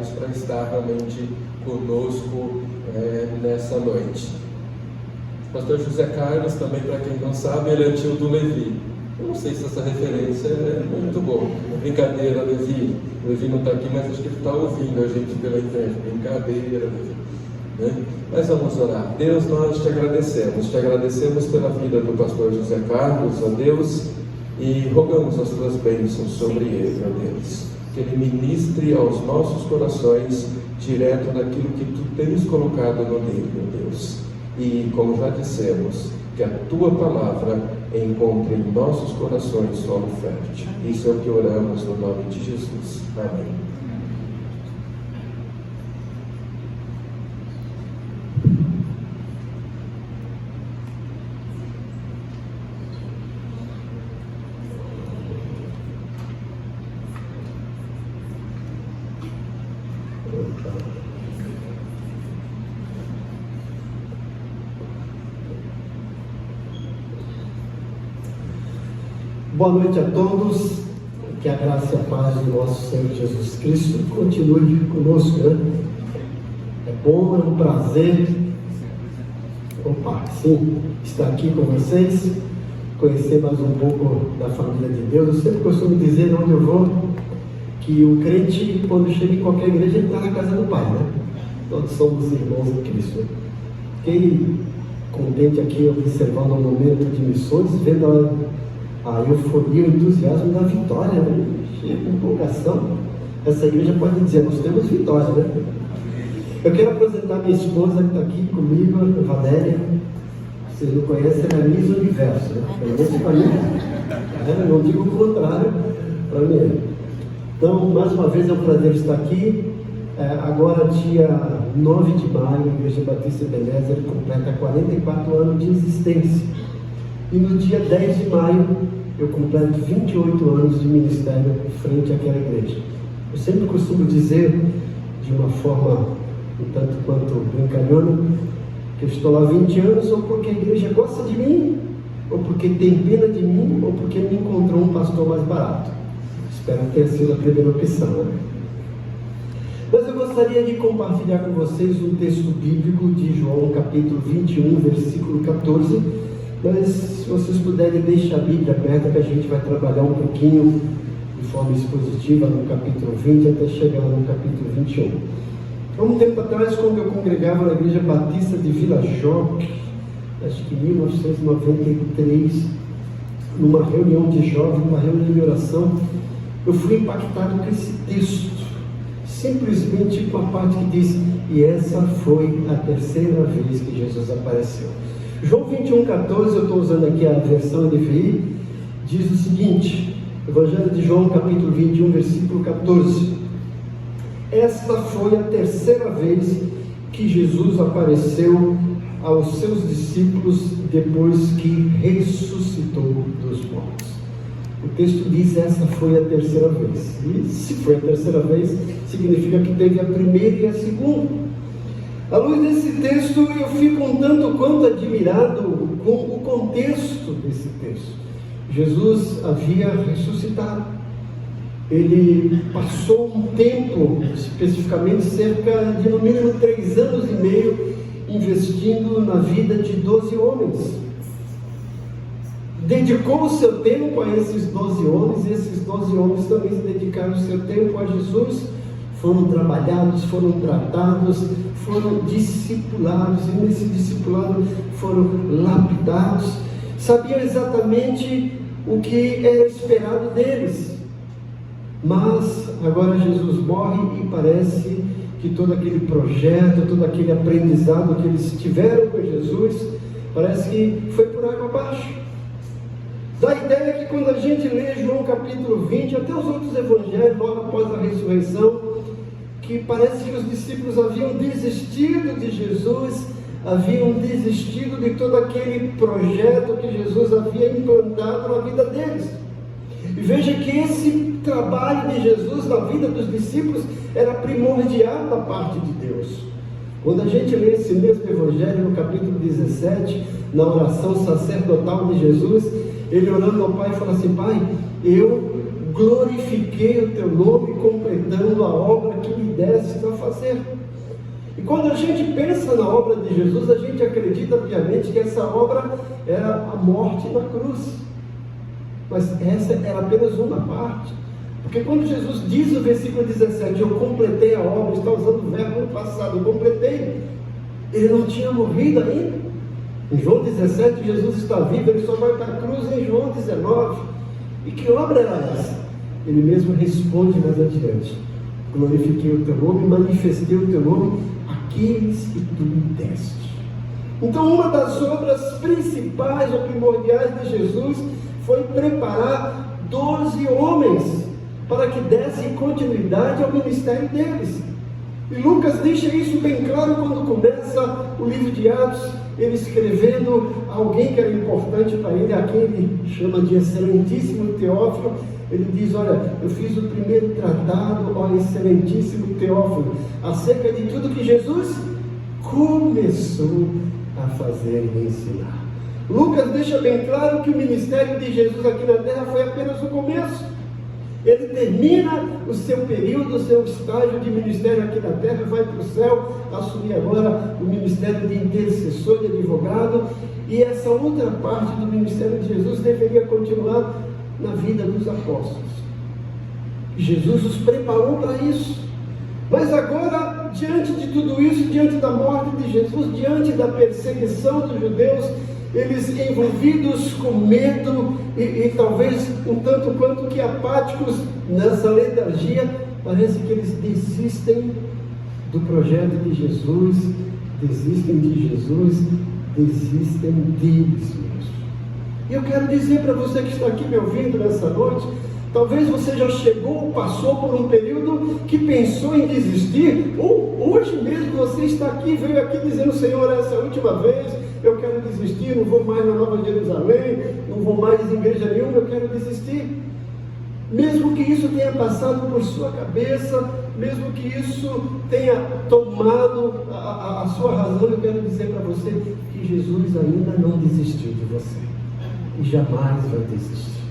Carlos para estar realmente conosco nessa noite. O pastor José Carlos, também para quem não sabe, ele é tio do Levi. Eu não sei se essa referência é muito boa. Brincadeira, Levi. O Levi não está aqui, mas acho que ele está ouvindo a gente pela internet. Brincadeira, Levi. Mas vamos orar. Deus, nós te agradecemos pela vida do pastor José Carlos, ó Deus, e rogamos as tuas bênçãos sobre ele, ó Deus, que ele ministre aos nossos corações direto naquilo que tu tens colocado no dele, ó Deus. E como já dissemos, que a tua palavra encontre em nossos corações solo fértil. Isso é o que oramos no nome de Jesus. Amém. Boa noite a todos, que a graça e a paz do nosso Senhor Jesus Cristo continue conosco, né? É bom, é um prazer, estar aqui com vocês, conhecer mais um pouco da família de Deus. Eu sempre costumo dizer, onde eu vou, que o crente, quando chega em qualquer igreja, ele está na casa do Pai, né? Todos somos irmãos em Cristo. Fiquei contente aqui observando um momento de missões, vendo a euforia, o entusiasmo da vitória, né? Cheia de empolgação. Essa igreja pode dizer, nós temos vitória, né? Eu quero apresentar minha esposa que está aqui comigo, a Valéria. Vocês não conhecem, ela é Miss Universo, né? Pelo menos para mim. Não digo o contrário, para mim. Então, mais uma vez é um prazer estar aqui. Agora, dia 9 de maio, a Igreja Batista Ebenezer completa 44 anos de existência. E no dia 10 de maio, eu completo 28 anos de ministério frente àquela igreja. Eu sempre costumo dizer, de uma forma um tanto quanto brincalhona, que eu estou lá 20 anos ou porque a igreja gosta de mim, ou porque tem pena de mim, ou porque me encontrou um pastor mais barato. Espero que tenha sido a primeira opção, né? Mas eu gostaria de compartilhar com vocês um texto bíblico de João, capítulo 21, versículo 14. Mas se vocês puderem, deixar a Bíblia aberta, que a gente vai trabalhar um pouquinho de forma expositiva no capítulo 20 até chegar no capítulo 21. Há um tempo atrás, quando eu congregava na Igreja Batista de Vila Joque, acho que em 1993, numa reunião de jovens, uma reunião de oração, eu fui impactado com esse texto, simplesmente com a parte que diz: e essa foi a terceira vez que Jesus apareceu. João 21,14, eu estou usando aqui a versão NVI, diz o seguinte, Evangelho de João, capítulo 21, versículo 14. Esta foi a terceira vez que Jesus apareceu aos seus discípulos depois que ressuscitou dos mortos. O texto diz: essa foi a terceira vez. E se foi a terceira vez, significa que teve a primeira e a segunda. À luz desse texto, eu fico um tanto quanto admirado com o contexto desse texto. Jesus havia ressuscitado. Ele passou um tempo, especificamente cerca de no mínimo 3 anos e meio, investindo na vida de 12 homens. Dedicou o seu tempo a esses 12 homens, e esses 12 homens também se dedicaram o seu tempo a Jesus. Foram trabalhados, foram tratados, foram discipulados, e nesse discipulado foram lapidados, sabiam exatamente o que era esperado deles. Mas agora Jesus morre e parece que todo aquele projeto, todo aquele aprendizado que eles tiveram com Jesus, parece que foi por água abaixo. Dá a ideia que quando a gente lê João capítulo 20, até os outros evangelhos, logo após a ressurreição, que parece que os discípulos haviam desistido de Jesus, haviam desistido de todo aquele projeto que Jesus havia implantado na vida deles. E veja que esse trabalho de Jesus na vida dos discípulos era primordial da parte de Deus. Quando a gente lê esse mesmo evangelho no capítulo 17, na oração sacerdotal de Jesus, ele orando ao Pai fala assim: Pai, eu glorifiquei o teu nome, completando a obra que me deste a fazer. E quando a gente pensa na obra de Jesus, a gente acredita piamente que essa obra era a morte na cruz. Mas essa era apenas uma parte. Porque quando Jesus diz no versículo 17, eu completei a obra, está usando o verbo no passado, eu completei, ele não tinha morrido ainda. Em João 17, Jesus está vivo, ele só vai para a cruz em João 19. E que obra era essa? Ele mesmo responde mais adiante: glorifiquei o teu nome, manifestei o teu nome àqueles que tu me deste. Então, uma das obras principais ou primordiais de Jesus foi preparar 12 homens para que dessem continuidade ao ministério deles. E Lucas deixa isso bem claro quando começa o livro de Atos, ele escrevendo alguém que era importante para ele, a quem ele chama de excelentíssimo Teófilo. Ele diz: olha, eu fiz o primeiro tratado, ó excelentíssimo Teófilo, acerca de tudo que Jesus começou a fazer e ensinar. Lucas deixa bem claro que o ministério de Jesus aqui na terra foi apenas o começo. Ele termina o seu período, o seu estágio de ministério aqui na terra, vai para o céu, assumir agora o ministério de intercessor, de advogado, e essa outra parte do ministério de Jesus deveria continuar na vida dos apóstolos. Jesus os preparou para isso. Mas agora, diante de tudo isso, diante da morte de Jesus, diante da perseguição dos judeus, eles envolvidos com medo e talvez um tanto quanto que apáticos nessa letargia, parece que eles desistem do projeto de Jesus, desistem de Jesus, desistem deles mesmos. E eu quero dizer para você que está aqui me ouvindo nessa noite, talvez você já chegou, passou por um período que pensou em desistir, ou hoje mesmo você está aqui, veio aqui dizendo: Senhor, essa é a última vez, eu quero desistir, não vou mais na Nova Jerusalém, não vou mais em igreja nenhuma, eu quero desistir. Mesmo que isso tenha passado por sua cabeça, mesmo que isso tenha tomado a sua razão, eu quero dizer para você que Jesus ainda não desistiu de você, e jamais vai desistir.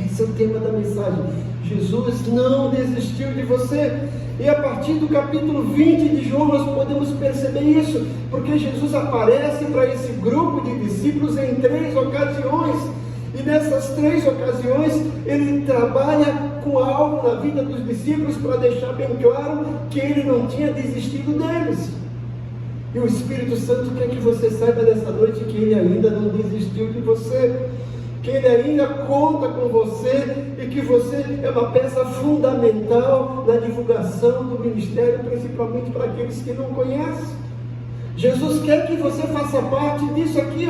Esse é o tema da mensagem. Jesus não desistiu de você. E a partir do capítulo 20 de João nós podemos perceber isso, porque Jesus aparece para esse grupo de discípulos em 3 ocasiões. E nessas 3 ocasiões ele trabalha com algo na vida dos discípulos para deixar bem claro que ele não tinha desistido deles. E o Espírito Santo quer que você saiba nessa noite que ele ainda não desistiu de você, que ele ainda conta com você e que você é uma peça fundamental na divulgação do ministério, principalmente para aqueles que não conhecem. Jesus quer que você faça parte disso aqui,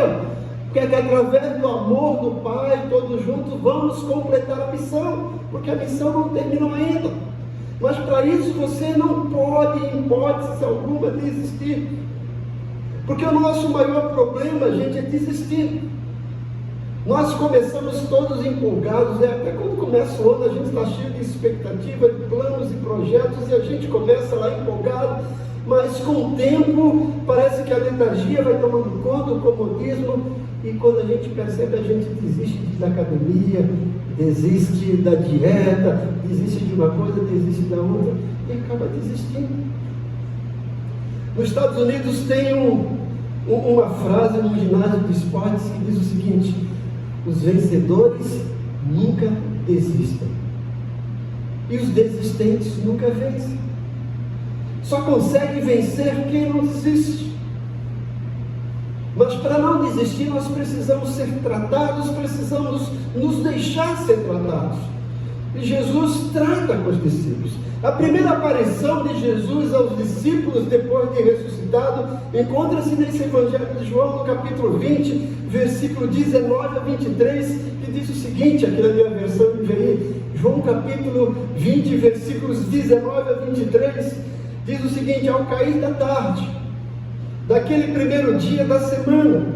quer que através do amor do Pai, todos juntos, vamos completar a missão, porque a missão não terminou ainda. Mas para isso você não pode, em hipótese alguma, desistir. Porque o nosso maior problema, gente, é desistir. Nós começamos todos empolgados, até quando começa o ano a gente está cheio de expectativa, de planos e projetos, e a gente começa lá empolgado, mas com o tempo parece que a letargia vai tomando conta, o comodismo, e quando a gente percebe, a gente desiste da academia, desiste da dieta, desiste de uma coisa, desiste da outra, e acaba desistindo. Nos Estados Unidos tem uma frase no ginásio de esportes que diz o seguinte: os vencedores nunca desistem, e os desistentes nunca vencem. Só consegue vencer quem não desiste. Mas para não desistir, nós precisamos ser tratados, precisamos nos deixar ser tratados. E Jesus trata com os discípulos. A primeira aparição de Jesus aos discípulos depois de ressuscitado encontra-se nesse Evangelho de João, no capítulo 20, versículo 19 a 23, que diz o seguinte, aqui na minha versão NVI, João capítulo 20, versículos 19 a 23, diz o seguinte: ao cair da tarde, daquele primeiro dia da semana,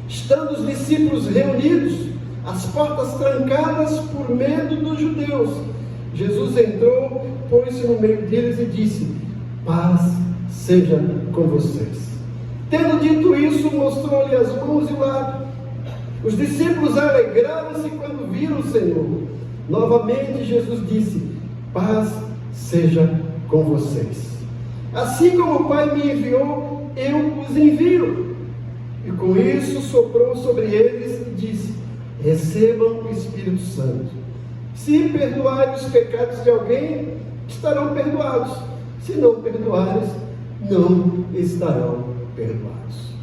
estando os discípulos reunidos, as portas trancadas por medo dos judeus, Jesus entrou, pôs-se no meio deles e disse: paz seja com vocês. Tendo dito isso, mostrou-lhe as mãos e o lado. Os discípulos alegraram-se quando viram o Senhor. Novamente Jesus disse: paz seja com vocês. Assim como o Pai me enviou, eu os envio. E com isso soprou sobre eles e disse: recebam o Espírito Santo. Se perdoarem os pecados de alguém, estarão perdoados. Se não perdoarem, não estarão perdoados.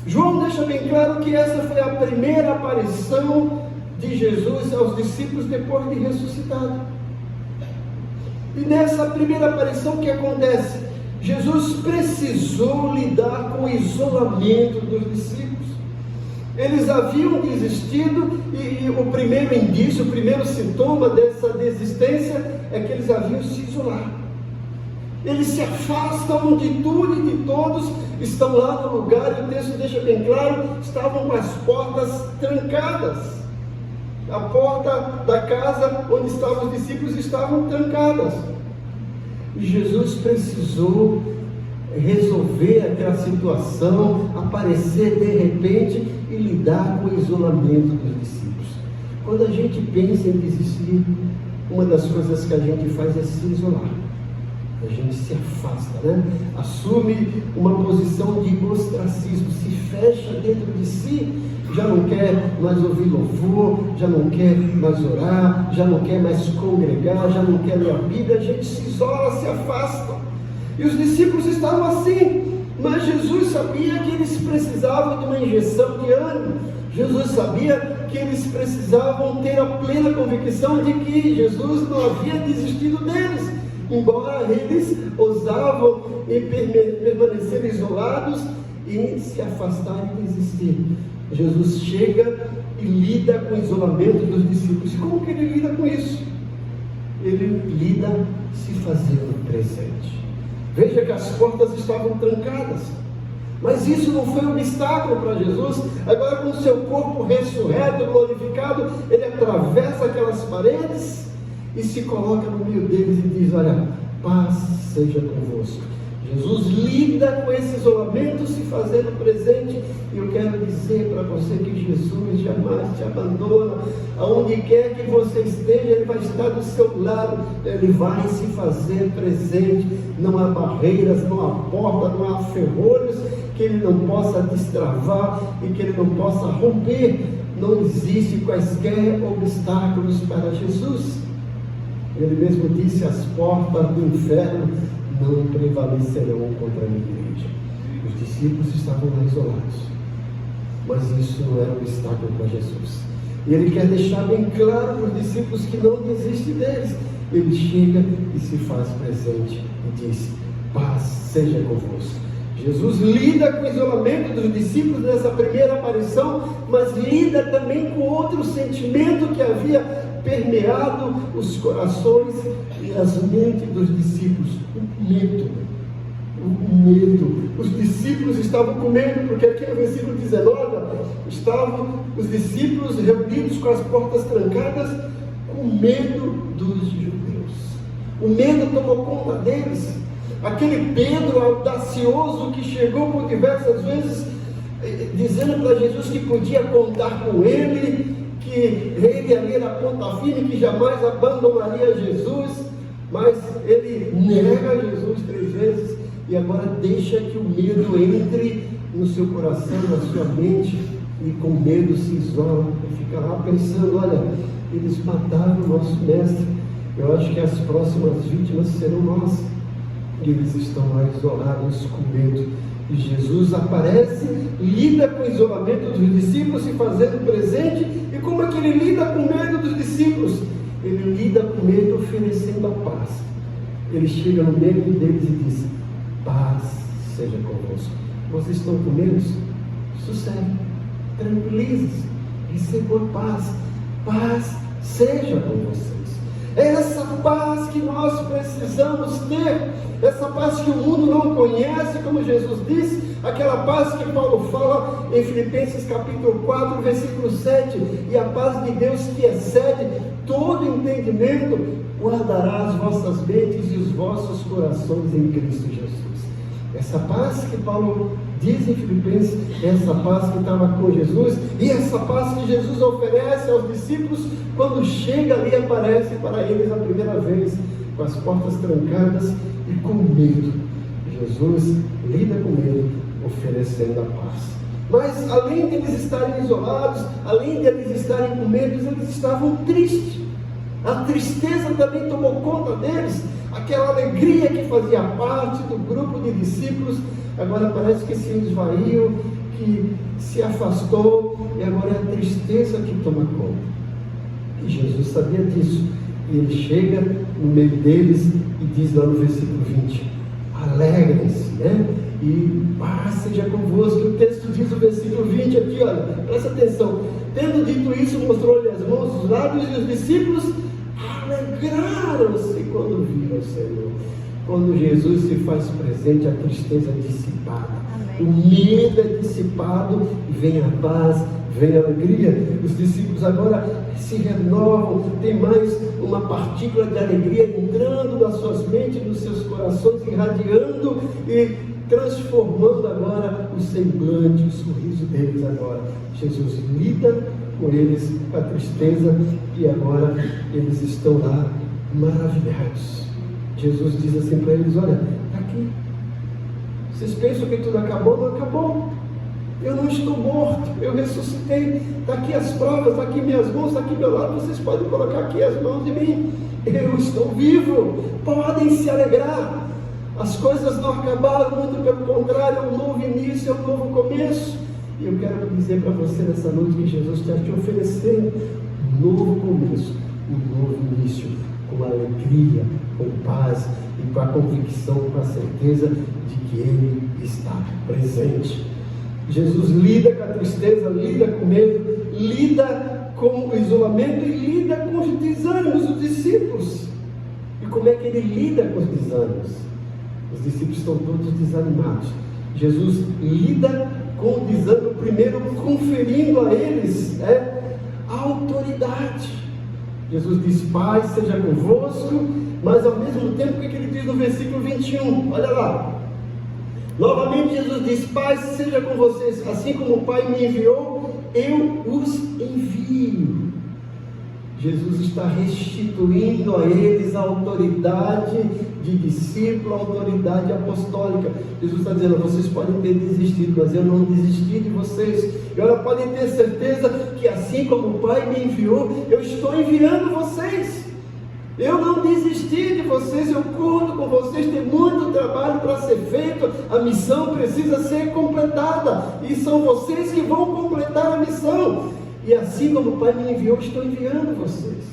João deixa bem claro que essa foi a primeira aparição de Jesus aos discípulos depois de ressuscitado. E nessa primeira aparição, o que acontece? Jesus precisou lidar com o isolamento dos discípulos. Eles haviam desistido e o primeiro indício, o primeiro sintoma dessa desistência é que eles haviam se isolado. Eles se afastam de tudo e de todos, estão lá no lugar, e o texto deixa bem claro, estavam com as portas trancadas. A porta da casa onde estavam os discípulos estavam trancadas. E Jesus precisou resolver aquela situação, aparecer de repente e lidar com o isolamento dos discípulos. Quando a gente pensa em desistir, uma das coisas que a gente faz é se isolar. A gente se afasta, né? Assume uma posição de ostracismo, se fecha dentro de si, já não quer mais ouvir louvor, já não quer mais orar, já não quer mais congregar, já não quer ler a Bíblia, a gente se isola, se afasta. E os discípulos estavam assim, mas Jesus sabia que eles precisavam de uma injeção de ânimo. Jesus sabia que eles precisavam ter a plena convicção de que Jesus não havia desistido deles, embora eles ousavam em permanecer isolados e se afastar e desistir. Jesus chega e lida com o isolamento dos discípulos. E como que ele lida com isso? Ele lida se fazendo presente. Veja que as portas estavam trancadas, mas isso não foi um obstáculo para Jesus. Agora, com o seu corpo ressurreto, glorificado, ele atravessa aquelas paredes e se coloca no meio deles e diz: olha, paz seja convosco. Jesus lida com esse isolamento, se fazendo presente. E eu quero dizer para você que Jesus jamais te abandona. Aonde quer que você esteja, Ele vai estar do seu lado. Ele vai se fazer presente. Não há barreiras, não há porta, não há ferrolhos que Ele não possa destravar e que Ele não possa romper. Não existe quaisquer obstáculos para Jesus. Ele mesmo disse: as portas do inferno não prevalecerão contra a minha igreja. Os discípulos estavam lá isolados, mas isso não era um obstáculo para Jesus. E ele quer deixar bem claro para os discípulos que não desiste deles. Ele chega e se faz presente e diz: paz seja convosco. Jesus lida com o isolamento dos discípulos nessa primeira aparição, mas lida também com outro sentimento que havia permeado os corações e as mentes dos discípulos: o medo. O medo. Os discípulos estavam com medo, porque aqui no versículo 19 estavam os discípulos reunidos com as portas trancadas, com medo dos judeus. O medo tomou conta deles. Aquele Pedro audacioso que chegou por diversas vezes dizendo para Jesus que podia contar com ele, que ele ali era ponta firme, que jamais abandonaria Jesus, mas ele nega Jesus 3 vezes e agora deixa que o medo entre no seu coração, na sua mente, e com medo se isola e fica lá pensando: olha, eles mataram o nosso mestre, eu acho que as próximas vítimas serão nós. E eles estão lá isolados com medo. E Jesus aparece, lida com o isolamento dos discípulos, se fazendo presente. E como é que ele lida com o medo dos discípulos? Ele lida com o medo oferecendo a paz. Ele chega no meio deles e diz: paz seja convosco. Vocês estão com medo? Sossegue, tranquilize-se, recebam a paz. Paz seja com vocês. É essa paz que nós precisamos ter, essa paz que o mundo não conhece, como Jesus disse, aquela paz que Paulo fala em Filipenses capítulo 4, versículo 7, e a paz de Deus que excede todo entendimento, guardará as vossas mentes e os vossos corações em Cristo Jesus. Essa paz que Paulo Diz em Filipenses, essa paz que estava com Jesus, e essa paz que Jesus oferece aos discípulos, quando chega ali, aparece para eles a primeira vez, com as portas trancadas e com medo. Jesus lida com medo, oferecendo a paz. Mas além de eles estarem isolados, além de eles estarem com medo, eles estavam tristes. A tristeza também tomou conta deles. Aquela alegria que fazia parte do grupo de discípulos, agora parece que se esvaiu, que se afastou, e agora é a tristeza que toma conta. E Jesus sabia disso. E ele chega no meio deles e diz lá no versículo 20, alegrem-se, né? E paz seja convosco. O texto diz no versículo 20 aqui, olha, presta atenção. Tendo dito isso, mostrou-lhe as mãos, os lábios, e os discípulos alegraram-se quando viram o Senhor. Quando Jesus se faz presente, a tristeza é dissipada. Amém. O medo é dissipado e vem a paz, vem a alegria. Os discípulos agora se renovam, tem mais uma partícula de alegria entrando nas suas mentes, nos seus corações, irradiando e transformando agora o semblante, o sorriso deles agora. Jesus lida com eles, com a tristeza, e agora eles estão lá maravilhados. Jesus diz assim para eles, olha, está aqui. Vocês pensam que tudo acabou? Não acabou. Eu não estou morto, eu ressuscitei. Está aqui as provas, está aqui minhas mãos, está aqui meu lado. Vocês podem colocar aqui as mãos em mim. Eu estou vivo. Podem se alegrar. As coisas não acabaram, muito pelo contrário, é um novo início, é um novo começo. E eu quero dizer para você nessa noite que Jesus está te oferecendo um novo começo, um novo início, com alegria, com paz e com a convicção, com a certeza de que Ele está presente. Jesus lida com a tristeza, lida com o medo, lida com o isolamento e lida com os desânimos dos discípulos. E como é que Ele lida com os desânimos? Os discípulos estão todos desanimados. Jesus lida com o desânimo, primeiro conferindo a eles a autoridade. Jesus diz, Pai, seja convosco, mas ao mesmo tempo, o que ele diz no versículo 21? Olha lá. Novamente Jesus diz, Pai, seja com vocês, assim como o Pai me enviou, eu os envio. Jesus está restituindo a eles a autoridade de discípulo, a autoridade apostólica. Jesus está dizendo, vocês podem ter desistido, mas eu não desisti de vocês. E agora podem ter certeza que assim como o Pai me enviou, eu estou enviando vocês. Eu não desisti de vocês, eu conto com vocês, tem muito trabalho para ser feito, a missão precisa ser completada, e são vocês que vão completar a missão. E assim como o Pai me enviou, estou enviando vocês.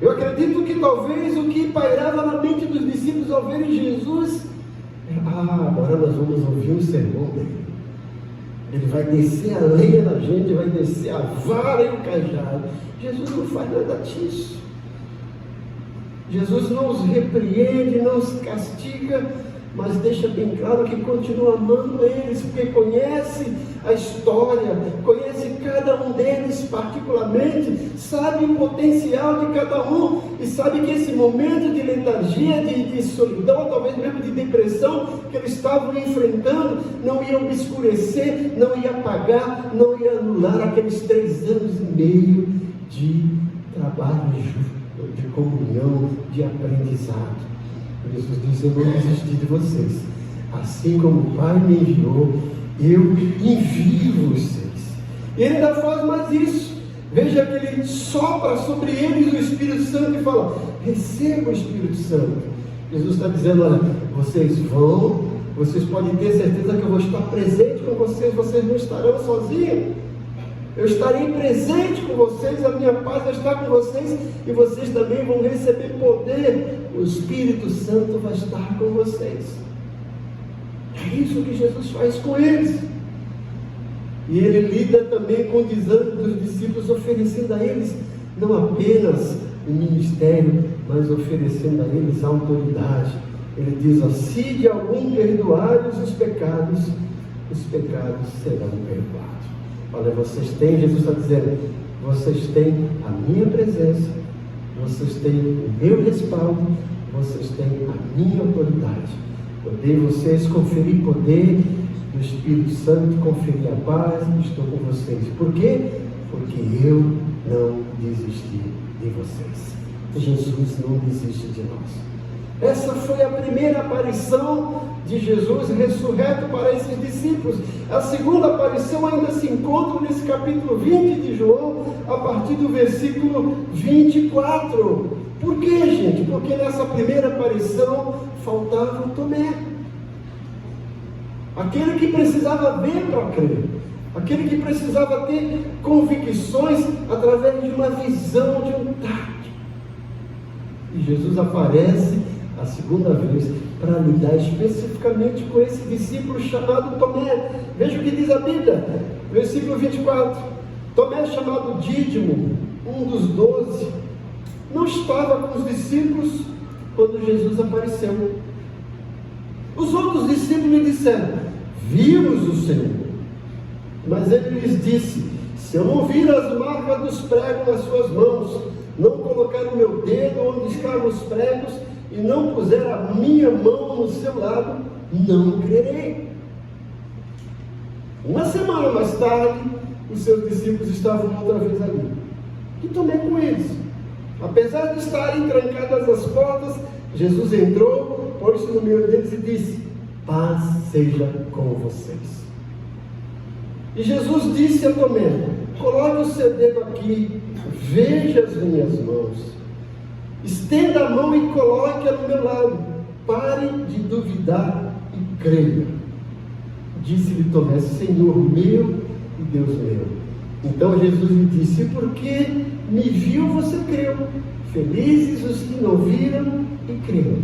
Eu acredito que talvez o que pairava na mente dos discípulos ao verem Jesus, agora nós vamos ouvir um sermão dele. Ele vai descer a lenha na gente, vai descer a vara e o cajado. Jesus não faz nada disso. Jesus não os repreende, não os castiga, mas deixa bem claro que continua amando eles, porque conhece a história, conhece cada um deles particularmente, sabe o potencial de cada um, e sabe que esse momento de letargia, de solidão, talvez mesmo de depressão, que eles estavam enfrentando, não ia obscurecer, não ia apagar, não ia anular aqueles 3 anos e meio de trabalho de comunhão, de aprendizado. Jesus diz, eu não desisti de vocês, assim como o Pai me enviou, eu envio vocês. Ele ainda faz mais isso. Veja que ele sopra sobre eles o Espírito Santo e fala, receba o Espírito Santo. Jesus está dizendo, olha, vocês vão, vocês podem ter certeza que eu vou estar presente com vocês, vocês não estarão sozinhos. Eu estarei presente com vocês, a minha paz vai estar com vocês, e vocês também vão receber poder. O Espírito Santo vai estar com vocês. É isso que Jesus faz com eles. E ele lida também com o desânimo dos discípulos, oferecendo a eles não apenas o ministério, mas oferecendo a eles a autoridade. Ele diz, se de algum perdoares os pecados serão perdoados. Olha, vocês têm, Jesus está dizendo, vocês têm a minha presença, vocês têm o meu respaldo, vocês têm a minha autoridade. Eu dei vocês conferir poder do Espírito Santo conferir a paz, estou com vocês. Por quê? Porque eu não desisti de vocês. Jesus não desiste de nós. Essa foi a primeira aparição de Jesus ressurreto para esses discípulos. A segunda aparição ainda se encontra nesse capítulo 20 de João, a partir do versículo 24. Por quê, gente? Porque nessa primeira aparição faltava o Tomé. Aquele que precisava ver para crer. Aquele que precisava ter convicções através de uma visão, de um tato. E Jesus aparece a segunda vez para lidar especificamente com esse discípulo chamado Tomé. Veja o que diz a Bíblia, versículo 24. Tomé, chamado Dídimo, um dos 12, não estava com os discípulos quando Jesus apareceu. Os outros discípulos lhe disseram: vimos o Senhor. Mas ele lhes disse: se eu não vir as marcas dos pregos nas suas mãos, não colocar o meu dedo onde estavam os pregos e não puser a minha mão no seu lado, não crerei. Uma semana mais tarde, os seus discípulos estavam outra vez ali. E Tomé com eles. Apesar de estarem trancadas as portas, Jesus entrou, pôs-se no meio deles e disse: paz seja com vocês. E Jesus disse a Tomé: coloque o seu dedo aqui, veja as minhas mãos. Estenda a mão e coloque-a no meu lado. Pare de duvidar e creia. Disse-lhe Tomé: Senhor meu e Deus meu. Então Jesus lhe disse: porque me viu, você creu. Felizes os que não viram e creram.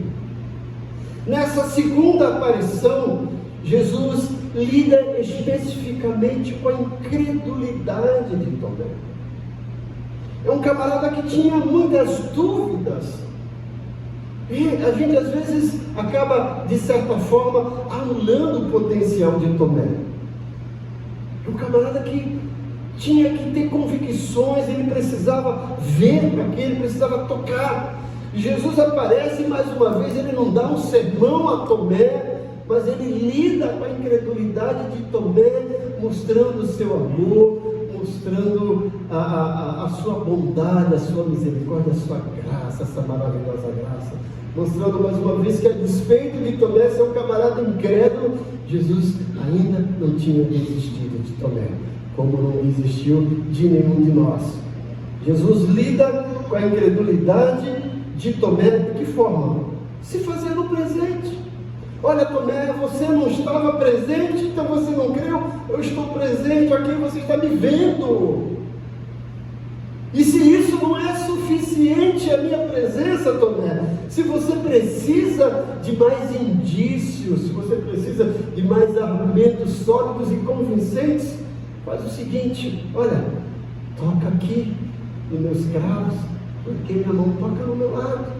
Nessa segunda aparição, Jesus lida especificamente com a incredulidade de Tomé. É um camarada que tinha muitas dúvidas. E a gente às vezes acaba, de certa forma, anulando o potencial de Tomé. É um camarada que tinha que ter convicções, ele precisava ver para aquilo, ele precisava tocar. Jesus aparece mais uma vez, ele não dá um sermão a Tomé, mas ele lida com a incredulidade de Tomé, mostrando o seu amor, mostrando a sua bondade, a sua misericórdia, a sua graça, essa maravilhosa graça, mostrando mais uma vez que a despeito de Tomé ser um camarada incrédulo, Jesus ainda não tinha desistido de Tomé, como não desistiu de nenhum de nós. Jesus lida com a incredulidade de Tomé de que forma? Se fazendo presente. Olha, Tomé, você não estava presente, então você não creu. Eu estou presente aqui, você está me vendo. E se isso não é suficiente, a minha presença, Tomé, se você precisa de mais indícios, se você precisa de mais argumentos sólidos e convincentes, faz o seguinte: olha, toca aqui nos meus cravos, porque minha mão toca no meu lado.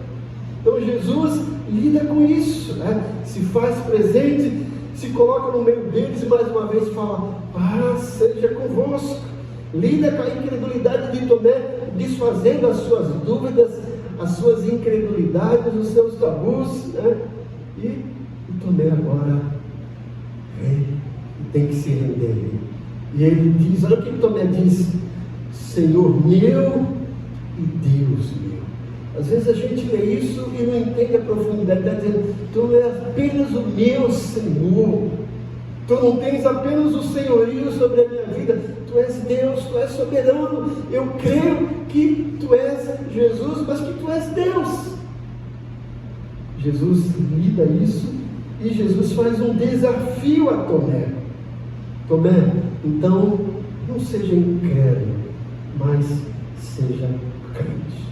Então Jesus lida com isso, né? Se faz presente, se coloca no meio deles e mais uma vez fala: paz seja convosco. Lida com a incredulidade de Tomé, desfazendo as suas dúvidas, as suas incredulidades, os seus tabus, né? E Tomé agora tem que se render. E ele diz, olha o que Tomé diz: Senhor meu e Deus meu. Às vezes a gente lê isso e não entende a profundidade, está dizendo: tu és apenas o meu Senhor, tu não tens apenas o senhorio sobre a minha vida, tu és Deus, tu és soberano. Eu creio que tu és Jesus, mas que tu és Deus. Jesus lida isso e Jesus faz um desafio a Tomé. Tomé, então não seja incrédulo, mas seja crente.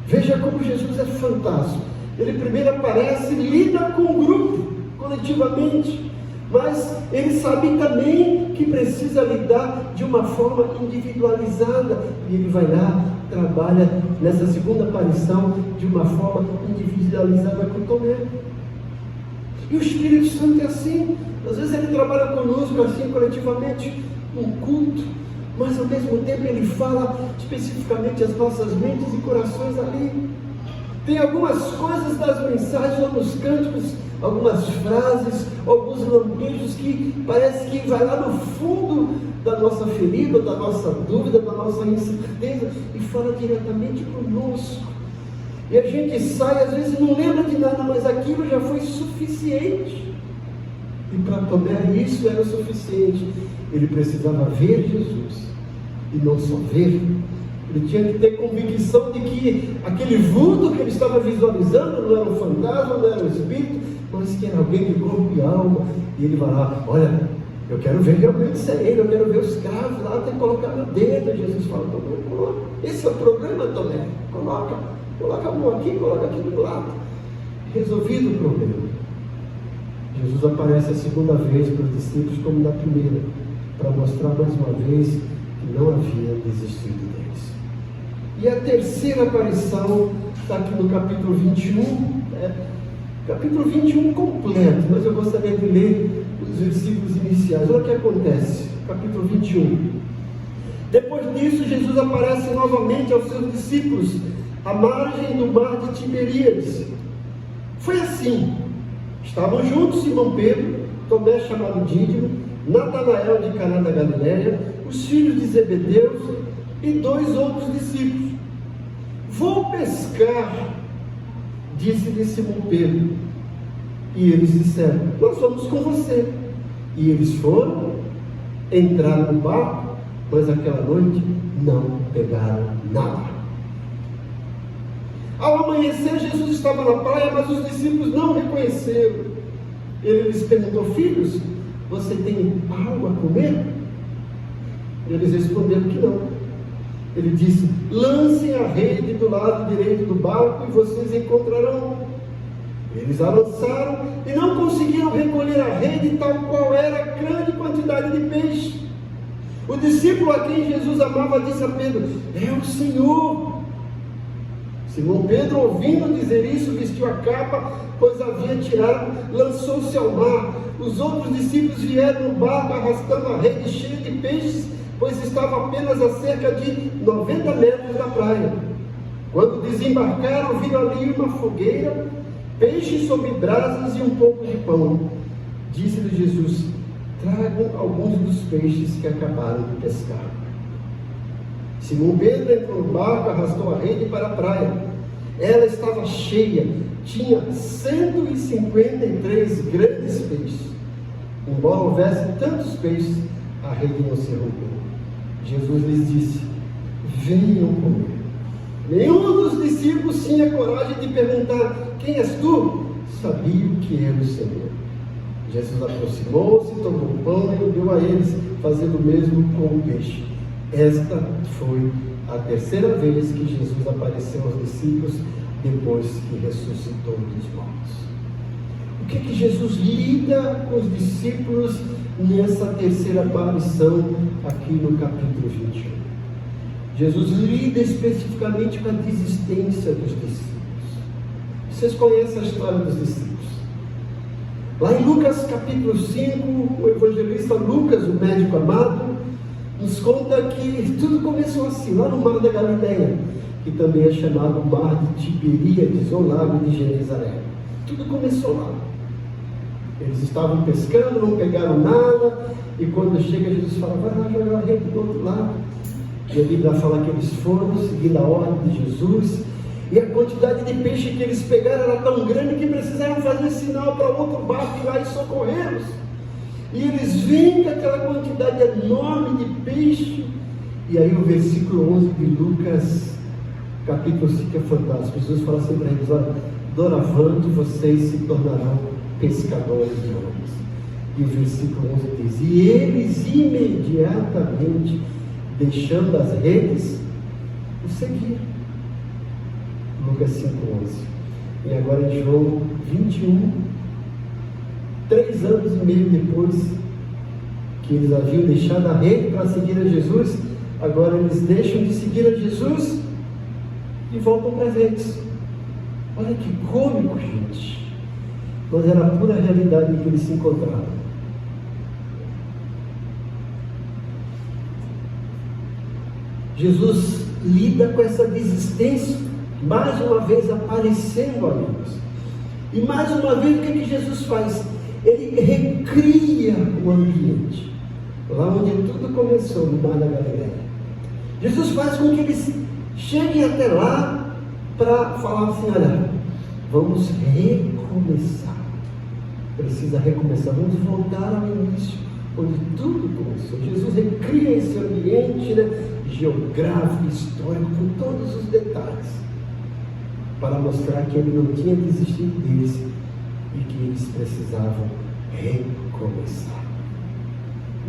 Veja como Jesus é fantástico. Ele primeiro aparece, lida com o grupo, coletivamente, mas ele sabe também que precisa lidar de uma forma individualizada, e ele vai lá, trabalha nessa segunda aparição de uma forma individualizada com Tomé. E o Espírito Santo é assim. Às vezes ele trabalha conosco assim, coletivamente, num culto, mas ao mesmo tempo ele fala especificamente às nossas mentes e corações ali. Tem algumas coisas das mensagens ou dos cânticos algumas frases, alguns lampejos que parece que vai lá no fundo da nossa ferida, da nossa dúvida, da nossa incerteza e fala diretamente conosco. E a gente sai, às vezes não lembra de nada, mas aquilo já foi suficiente. E para Tomé isso era o suficiente. Ele precisava ver Jesus e não só ver. Ele tinha que ter convicção de que aquele vulto que ele estava visualizando não era um fantasma, não era um espírito, mas que era alguém de corpo e alma. E ele vai lá, olha, eu quero ver realmente se é ele, eu quero ver os cravos lá, tem que colocar meu dedo. Jesus fala, Tomé, coloca. Esse é o problema, Tomé. Coloca a mão aqui, coloca aqui do lado. Resolvido o problema. Jesus aparece a segunda vez para os discípulos como na primeira, para mostrar mais uma vez que não havia desistido deles. E a terceira aparição está aqui no capítulo 21, capítulo 21 completo, mas eu gostaria de ler os versículos iniciais. Olha o que acontece, capítulo 21. Depois disso, Jesus aparece novamente aos seus discípulos, à margem do mar de Tiberíades. Foi assim: estavam juntos Simão Pedro, Tomé chamado Dídimo, Natanael de Caná da Galileia, os filhos de Zebedeu e 2 outros discípulos. Vou pescar, disse-lhe Simão Pedro. E eles disseram, nós vamos com você. E eles foram, entraram no barco, mas aquela noite não pegaram nada. Ao amanhecer, Jesus estava na praia, mas os discípulos não o reconheceram. Ele lhes perguntou, filhos, você tem algo a comer? Eles responderam que não. Ele disse, lancem a rede do lado direito do barco e vocês encontrarão. Eles a lançaram e não conseguiram recolher a rede, tal qual era a grande quantidade de peixe. O discípulo a quem Jesus amava disse a Pedro, é o Senhor. Simão Pedro, ouvindo dizer isso, vestiu a capa, pois havia tirado, lançou-se ao mar. Os outros discípulos vieram no barco, arrastando a rede cheia de peixes, pois estava apenas a cerca de 90 metros da praia. Quando desembarcaram, viram ali uma fogueira, peixes sobre brasas e um pouco de pão. Disse-lhe Jesus, tragam alguns dos peixes que acabaram de pescar. Simão Pedro entrou no barco, arrastou a rede para a praia. Ela estava cheia, tinha 153 grandes peixes. Embora houvesse tantos peixes, a rede não se rompeu. Jesus lhes disse, venham comer. Nenhum dos discípulos tinha coragem de perguntar, quem és tu? Sabia que era o Senhor. Jesus aproximou-se, tomou o pão e o deu a eles, fazendo o mesmo com o peixe. Esta foi a terceira vez que Jesus apareceu aos discípulos depois que ressuscitou dos mortos. O que Jesus lida com os discípulos nessa terceira aparição aqui no capítulo 21? Jesus lida especificamente com a desistência dos discípulos. Vocês conhecem a história dos discípulos? Lá em Lucas capítulo 5, o evangelista Lucas, o médico amado, nos conta que tudo começou assim, lá no mar da Galileia, que também é chamado mar de Tiberíades, ou lago de Genezaré. Tudo começou lá. Eles estavam pescando, não pegaram nada, e quando chega Jesus fala, vai lá jogar a rede do outro lado. E a Bíblia fala que eles foram, seguindo a ordem de Jesus, e a quantidade de peixe que eles pegaram era tão grande que precisaram fazer sinal para outro barco ir lá e socorrê-los. E eles vêm com aquela quantidade enorme de peixe. E aí o versículo 11 de Lucas, capítulo 5 é fantástico. Jesus fala assim para eles, olha, doravante vocês se tornarão pescadores de homens. E o versículo 11 diz, e eles imediatamente, deixando as redes, o seguiram. Lucas 5:11. E agora em João 21, 3 anos e meio depois que eles haviam deixado a rede para seguir a Jesus, agora eles deixam de seguir a Jesus e voltam para as redes. Olha que cômico, gente. Mas era a pura realidade em que eles se encontravam. Jesus lida com essa desistência, mais uma vez aparecendo a eles. E mais uma vez, o que Jesus faz? Ele recria o ambiente, lá onde tudo começou, no Mar da Galileia. Jesus faz com que eles cheguem até lá para falar assim: olha, vamos recomeçar. Precisa recomeçar, vamos voltar ao início, onde tudo começou. Jesus recria esse ambiente, né, geográfico, histórico, com todos os detalhes, para mostrar que ele não tinha desistido deles e que eles precisavam recomeçar.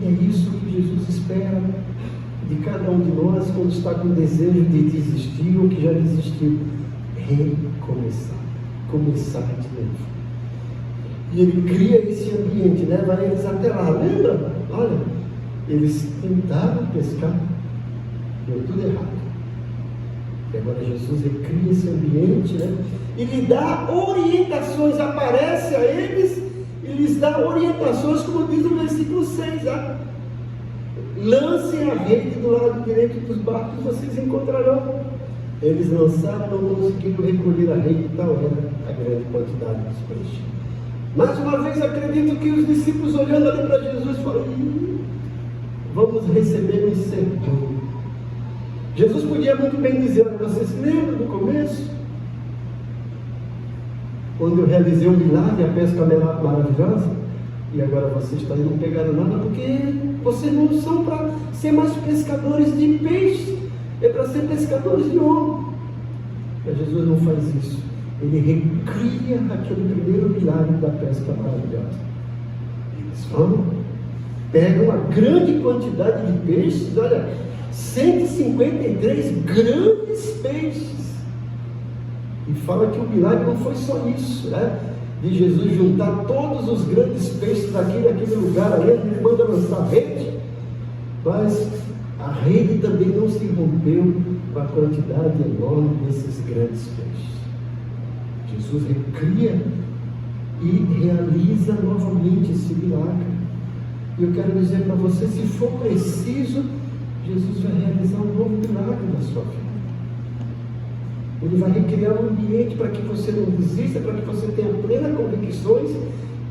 E é isso que Jesus espera de cada um de nós quando está com desejo de desistir ou que já desistiu. Recomeçar, começar de novo. E ele cria esse ambiente, leva eles até lá. Lembra? Olha, eles tentaram pescar, deu tudo errado. E agora Jesus recria esse ambiente, né? E lhe dá orientações, aparece a eles e lhes dá orientações, como diz o versículo 6, tá? Lancem a rede do lado direito dos barcos, vocês encontrarão. Eles lançaram, não conseguiram recolher a rede, tal era a grande quantidade dos peixes. Mais uma vez, acredito que os discípulos, olhando ali para Jesus, falaram: vamos receber um sermão. Jesus podia muito bem dizer: vocês lembram do começo? Quando eu realizei um milagre, a pesca maravilhosa, e agora vocês estão não pegaram nada, porque vocês não são para ser mais pescadores de peixe, é para ser pescadores de homem. Mas Jesus não faz isso. Ele recria aquele primeiro milagre da pesca maravilhosa. Eles vão, pegam a grande quantidade de peixes, olha, 153 grandes peixes. E fala que o milagre não foi só isso, né? De Jesus juntar todos os grandes peixes daquele lugar ali, ele manda lançar a rede, mas a rede também não se rompeu com a quantidade enorme desses grandes peixes. Jesus recria e realiza novamente esse milagre. E eu quero dizer para você, se for preciso, Jesus vai realizar um novo milagre na sua vida. Ele vai recriar um ambiente para que você não desista, para que você tenha plenas convicções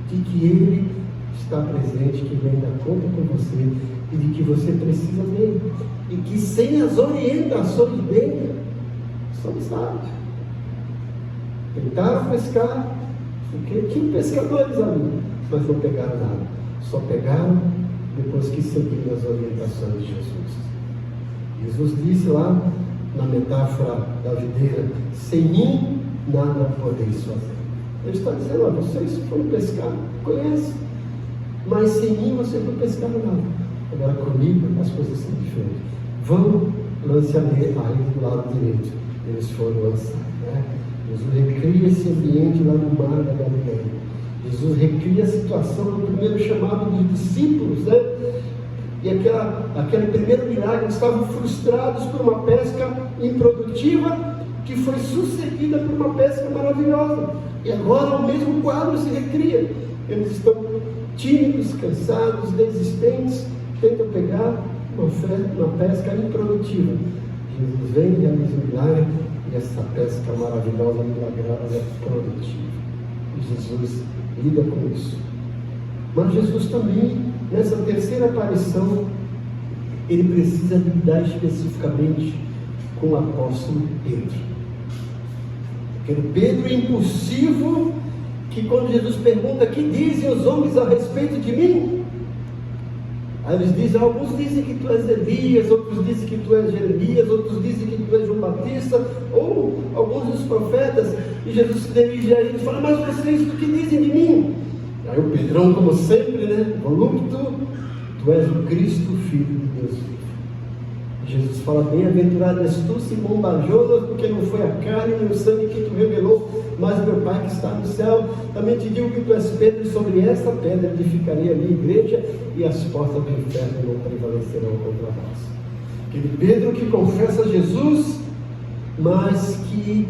de que Ele está presente, que Ele ainda conta com você e de que você precisa dele. E que sem as orientações dele, somos nada. Tentaram pescar, porque tinham pescadores ali, mas não pegaram nada. Só pegaram depois que seguiram as orientações de Jesus. Jesus disse lá na metáfora da videira: sem mim nada podeis fazer. Ele está dizendo: ó, vocês foram pescar, conhecem, mas sem mim vocês não pescaram nada. Agora comigo as coisas são diferentes. Vão, lance a rede do lado direito. Eles foram lançar, né? Jesus recria esse ambiente lá no Mar da Galileia. Jesus recria a situação do primeiro chamado dos discípulos, né? E aquele primeiro milagre, eles estavam frustrados por uma pesca improdutiva, que foi sucedida por uma pesca maravilhosa. E agora o mesmo quadro se recria. Eles estão tímidos, cansados, desistentes, tentam pegar uma pesca improdutiva. Jesus vem e realiza o milagre, e essa pesca maravilhosa, milagrosa, é produtiva. E Jesus lida com isso. Mas Jesus também, nessa terceira aparição, ele precisa lidar especificamente com o apóstolo Pedro. Aquele Pedro impulsivo, que quando Jesus pergunta: que dizem os homens a respeito de mim? Aí eles dizem: alguns dizem que tu és Elias, outros dizem que tu és Jeremias, outros dizem que tu és João Batista, ou alguns dos profetas. E Jesus se dirige a eles e fala: mas vocês o que dizem de mim? Aí o Pedrão, como sempre, né, volúptuo: tu és o Cristo, Filho de Deus vivo. Jesus fala: bem-aventurado és tu, Simão Barjonas, porque não foi a carne nem o sangue que tu revelou, mas meu Pai que está no céu. Também te digo que tu és Pedro, e sobre esta pedra edificarei a minha igreja, e as portas do inferno não prevalecerão contra nós. Aquele Pedro que confessa Jesus, mas que,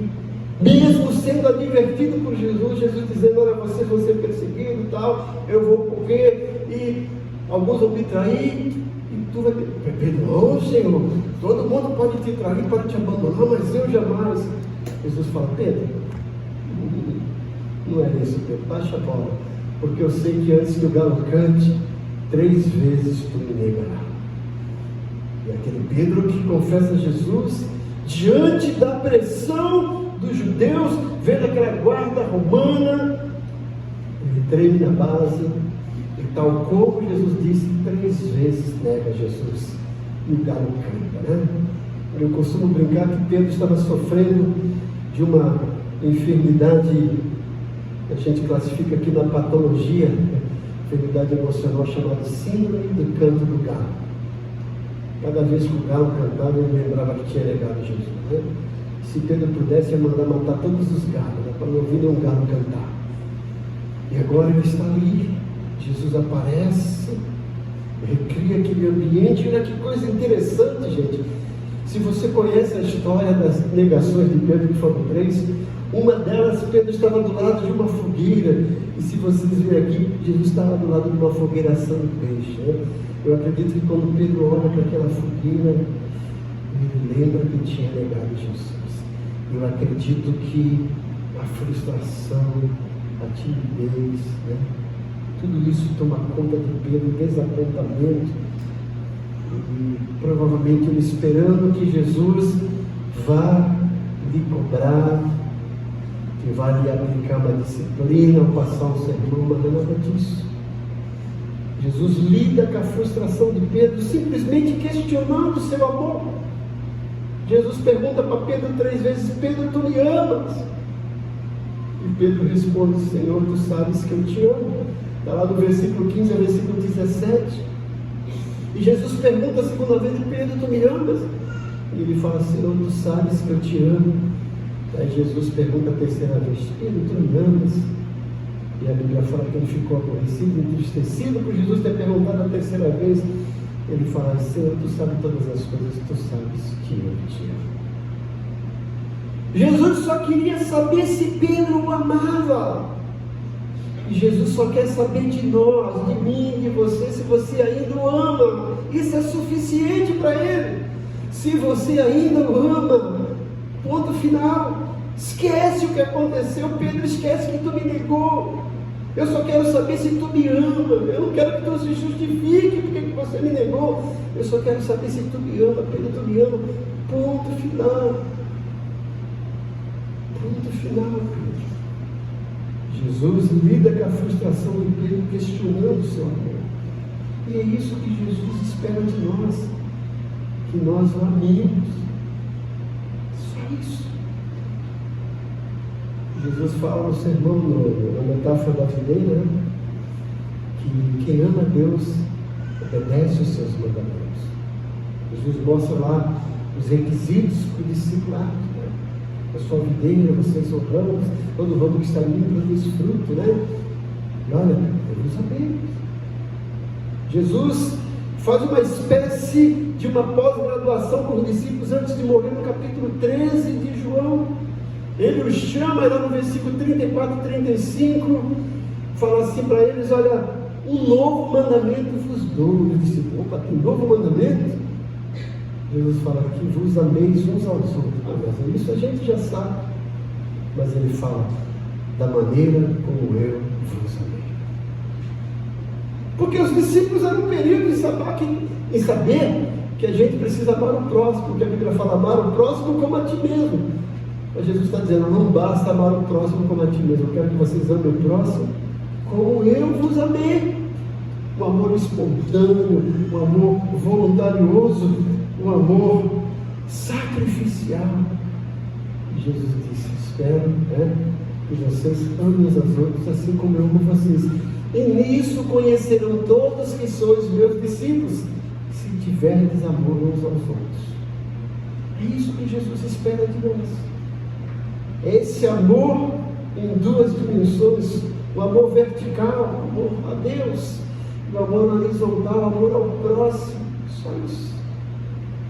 mesmo sendo advertido por Jesus, Jesus dizendo: olha, vocês vão ser perseguidos e tal, eu vou morrer, e alguns vão me trair, e tu vai ter... Pedro: não, Senhor, todo mundo pode te trair, pode te abandonar, mas eu jamais. Jesus fala: Pedro, Não é isso, Pedro, baixa a bola, porque eu sei que antes que o galo cante, 3 vezes tu me negarás. E aquele Pedro que confessa Jesus, diante da pressão dos judeus, vendo aquela guarda romana, ele treme na base, e tal como Jesus disse, 3 vezes nega Jesus, e o galo canta, né? Eu costumo brincar que Pedro estava sofrendo de uma enfermidade que a gente classifica aqui na patologia, enfermidade emocional chamada síndrome do canto do galo. Cada vez que o galo cantava, ele lembrava que tinha negado Jesus, né? Se Pedro pudesse, ia mandar matar todos os galos, né? Para não ouvir nenhum galo cantar. E agora ele está ali, Jesus aparece, recria aquele ambiente. Olha que coisa interessante, gente. Se você conhece a história das negações de Pedro, que foram 3, uma delas, Pedro estava do lado de uma fogueira, e se vocês verem aqui, Jesus estava do lado de uma fogueira assando peixe, né? Eu acredito que quando Pedro olha para aquela fogueira, ele lembra que tinha negado Jesus. Eu acredito que a frustração, a timidez, né? Tudo isso toma conta de Pedro, desapontamento, e provavelmente ele esperando que Jesus vá lhe cobrar, que vai lhe aplicar uma disciplina, ou passar um sermão, mas não é nada disso. Jesus lida com a frustração de Pedro, simplesmente questionando o seu amor. Jesus pergunta para Pedro 3 vezes: Pedro, tu me amas? E Pedro responde: Senhor, tu sabes que eu te amo. Está lá no versículo 15 ao versículo 17. E Jesus pergunta a segunda vez: Pedro, tu me amas? E ele fala: Senhor, tu sabes que eu te amo. Aí Jesus pergunta a terceira vez: Pedro, tu me amas? E a Bíblia fala que ele ficou aborrecido, entristecido por Jesus ter perguntado a terceira vez. Ele fala: Senhor, tu sabes todas as coisas, tu sabes que eu te amo. Jesus só queria saber se Pedro o amava. E Jesus só quer saber de nós, de mim, de você, se você ainda o ama. Isso é suficiente para ele. Se você ainda o ama, ponto final. Esquece o que aconteceu. Pedro, esquece que tu me negou. Eu só quero saber se tu me ama. Eu não quero que tu se justifique porque você me negou. Eu só quero saber se tu me ama. Pedro, tu me ama. Ponto final. Ponto final, Pedro. Jesus lida com a frustração de Pedro, questionando o seu amor. E é isso que Jesus espera de nós, que nós o amemos. Só isso. Jesus fala no sermão, na metáfora da videira, né? Que quem ama a Deus obedece os seus mandamentos. Jesus mostra lá os requisitos para o discipulado. Eu sou a videira, vocês são ramos, todo ramo que está em mim produz fruto, né? E olha, devemos amemos. Jesus faz uma espécie de uma pós-graduação com os discípulos antes de morrer, no capítulo 13 de João. Ele os chama, lá no versículo 34 e 35, fala assim para eles: olha, um novo mandamento vos dou. Ele disse: opa, que novo mandamento? Jesus fala que vos ameis uns aos outros. Mas isso a gente já sabe. Mas ele fala: da maneira como eu vos amei. Porque os discípulos eram períodos em saber que a gente precisa amar o próximo. Porque a Bíblia fala: amar o próximo como a ti mesmo. Mas Jesus está dizendo: não basta amar o próximo como a ti mesmo. Eu quero que vocês amem o próximo como eu vos amei. Um amor espontâneo, um amor voluntarioso, um amor sacrificial. E Jesus disse: espero que vocês amem uns aos outros assim como eu amo vocês. E nisso conhecerão todos que sois meus discípulos, se tiverdes amor uns aos outros. É isso que Jesus espera de nós. Esse amor em 2 dimensões: o amor vertical, o amor a Deus, o amor horizontal, o amor ao próximo. Só isso.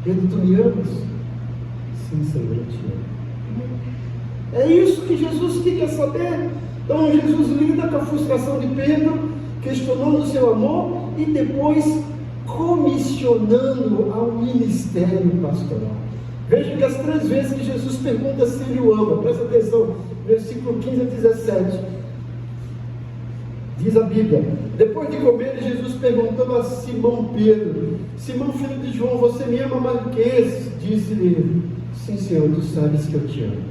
Pedro, tu me amas? Sim, Senhor, eu te amo. É isso que Jesus queria saber. Então Jesus lida com a frustração de Pedro, questionando o seu amor e depois comissionando ao ministério pastoral. Veja que as 3 vezes que Jesus pergunta se ele o ama, presta atenção, versículo 15 a 17. Diz a Bíblia: depois de comer, Jesus perguntou a Simão Pedro: Simão, filho de João, você me ama mais do que esse? Disse-lhe: sim, Senhor, tu sabes que eu te amo.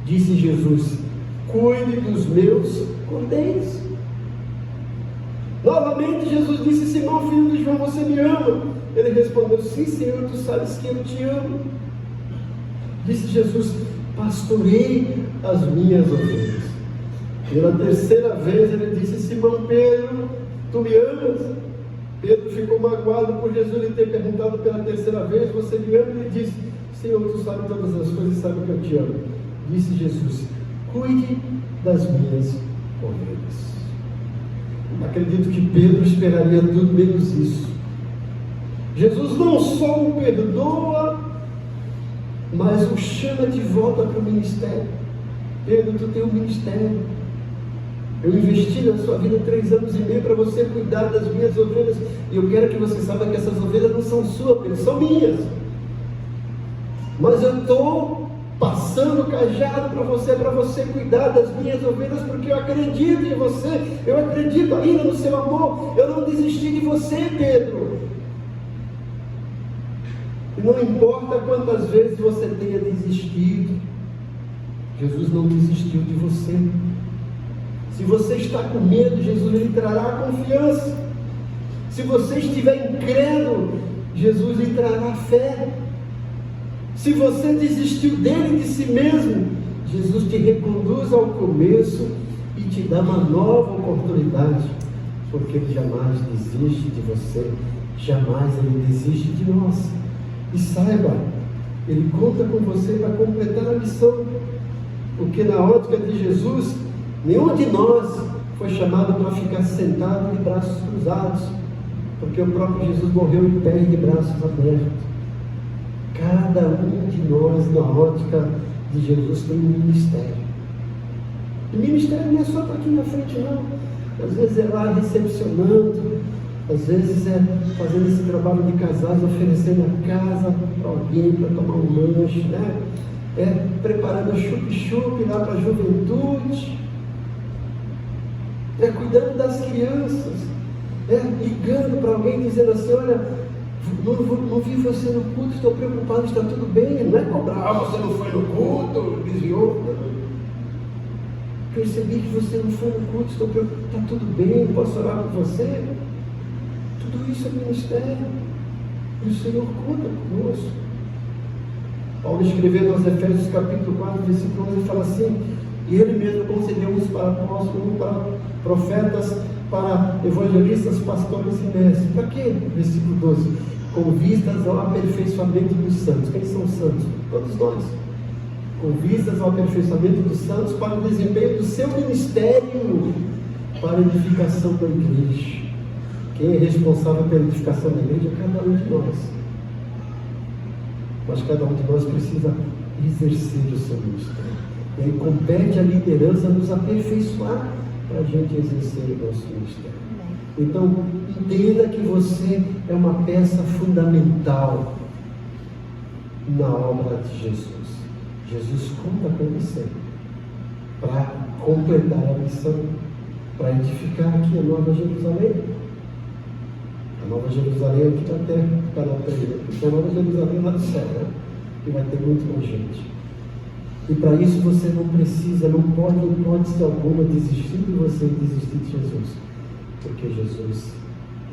Disse Jesus: cuide dos meus cordeiros. Novamente Jesus disse: Simão, filho de João, você me ama? Ele respondeu: sim, Senhor, tu sabes que eu te amo. Disse Jesus: pastorei as minhas ovelhas. Pela terceira vez ele disse: Simão Pedro, tu me amas? Pedro ficou magoado por Jesus lhe ter perguntado pela terceira vez: você me ama? Ele disse: Senhor, tu sabes todas as coisas e sabe que eu te amo. Disse Jesus: cuide das minhas ovelhas. Acredito que Pedro esperaria tudo menos isso. Jesus não só o perdoa, mas o chama de volta para o ministério. Pedro, tu tem um ministério. Eu investi na sua vida 3 anos e meio para você cuidar das minhas ovelhas. E eu quero que você saiba que essas ovelhas não são suas, elas são minhas. Mas eu estou passando o cajado para você cuidar das minhas ovelhas, porque eu acredito em você, eu acredito ainda no seu amor. Eu não desisti de você, Pedro. E não importa quantas vezes você tenha desistido, Jesus não desistiu de você. Se você está com medo, Jesus lhe trará confiança. Se você estiver incrédulo, Jesus lhe trará fé. Se você desistiu dele, de si mesmo, Jesus te reconduz ao começo e te dá uma nova oportunidade, porque ele jamais desiste de você, jamais ele desiste de nós. E saiba, ele conta com você para completar a missão, porque na ótica de Jesus, nenhum de nós foi chamado para ficar sentado de braços cruzados, porque o próprio Jesus morreu em pé de braços abertos. Cada um de nós, na ótica de Jesus, tem um ministério. E ministério não é só para aqui na frente, não. Às vezes é lá recepcionando, às vezes é fazendo esse trabalho de casais, oferecendo a casa para alguém, para tomar um lanche, né? É preparando chup-chup lá para a juventude, é cuidando das crianças, é ligando para alguém dizendo assim: olha, não vi você no culto, estou preocupado, está tudo bem. Não é cobrar: você não foi no culto, desviou. Percebi que você não foi no culto, estou preocupado, está tudo bem, posso orar por você? Tudo isso é ministério, e o Senhor conta conosco. Paulo escrevendo aos Efésios capítulo 4, versículo 11, fala assim: e ele mesmo concedeu uns para apóstolos, para profetas, para evangelistas, pastores e mestres. Para quê? Versículo 12: com vistas ao aperfeiçoamento dos santos. Quem são os santos? Todos nós. Com vistas ao aperfeiçoamento dos santos, para o desempenho do seu ministério, para a edificação da igreja. Quem é responsável pela edificação da igreja é cada um de nós. Mas cada um de nós precisa exercer o seu ministério. E aí compete a liderança nos aperfeiçoar para a gente exercer o nosso ministério. Então, entenda que você é uma peça fundamental na obra de Jesus. Jesus conta com você para completar a missão, para edificar aqui a Nova Jerusalém. A Nova Jerusalém aqui na terra, está na terra, porque a Nova Jerusalém lá do céu, né? E vai ter muito mais gente. E para isso você não precisa, não pode, em hipótese alguma, desistir de você e desistir de Jesus, porque Jesus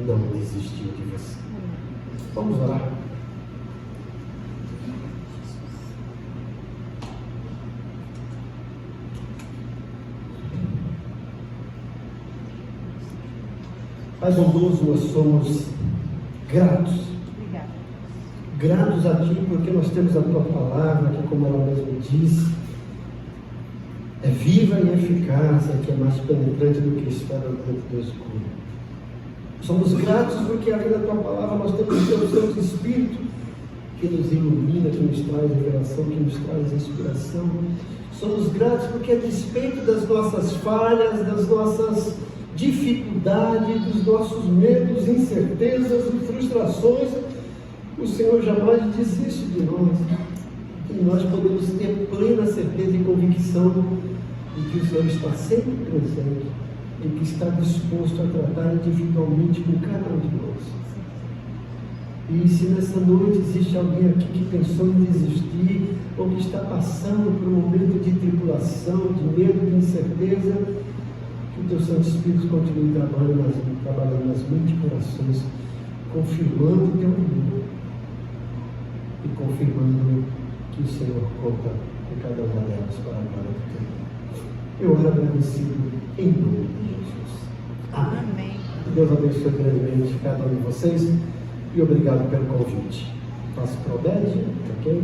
não desistiu de você. Vamos orar. Pai bondoso, nós somos gratos. Gratos a Ti, porque nós temos a Tua palavra, que, como ela mesmo diz, é viva e eficaz, é que é mais penetrante do que espada do escuro. Somos gratos porque, além da Tua palavra, nós temos o Teu Santo Espírito, que nos ilumina, que nos traz revelação, que nos traz inspiração. Somos gratos porque, a despeito das nossas falhas, das nossas dificuldades, dos nossos medos, incertezas e frustrações, o Senhor jamais desiste de nós. E nós podemos ter plena certeza e convicção de que o Senhor está sempre presente e que está disposto a tratar individualmente com cada um de nós. E se nessa noite existe alguém aqui que pensou em desistir, ou que está passando por um momento de tribulação, de medo, de incerteza, que o teu Santo Espírito continue trabalhando nas mentes e corações, confirmando o teu amor e confirmando que o Senhor conta com cada uma delas para a glória do teu nome. Eu oro agradecido em nome de Jesus. Amém. Deus abençoe grandemente cada um de vocês e obrigado pelo convite. Faço promete, ok?